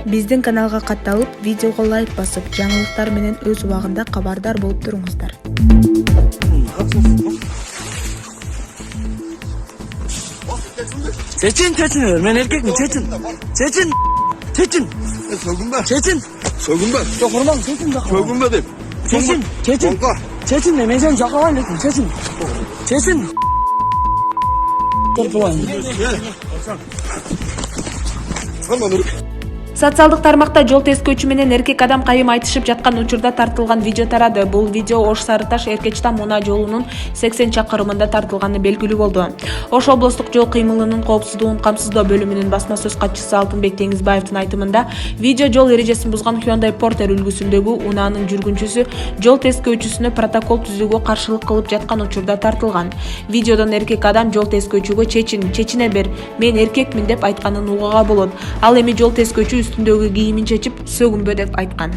Биздин каналга катталып, видеого лайк басып, жаңылыктар менен өз убагында кабардар болуп туруңуздар. Çetin, ben erkek mi? Çetin. Soygun be. Çetin. Soygun be. Çok vurmam, Çetin de. Soygun be deyim. Çetin. Korka. Çetin de, ben seni cakavan ettim, Çetin. Korkulan. Tamam. Социалдык тармакта жол тескөөчү менен эркек адам кайым айтышып жаткан учурда тартылган видео тарады. Бул видео Ош Сарыташ Эркечтан Муна жолунун 80 чакырымында тартылганы белгилүү болду. Ош облустук жол кыймылынын коопсуздугун камсыздоо бөлүмүнүн басма сөз катчысы Алтынбек Теңизбаевдин айтымында, видео жол эрежесин бузган Hyundai Porter үлгүсүндөгү унаанын жүргүнчүсү жол тескөөчүсүнө протокол түзүүгө каршылык кылып жаткан учурда тартылган. Видеодон эркек адам жол тескөөчүгө чечине бер, мен эркекмин деп айтканын угууга болот. Ал эми жол тескөөчү үстүндөгү кийимин чечип, сөгүнбө деп айткан.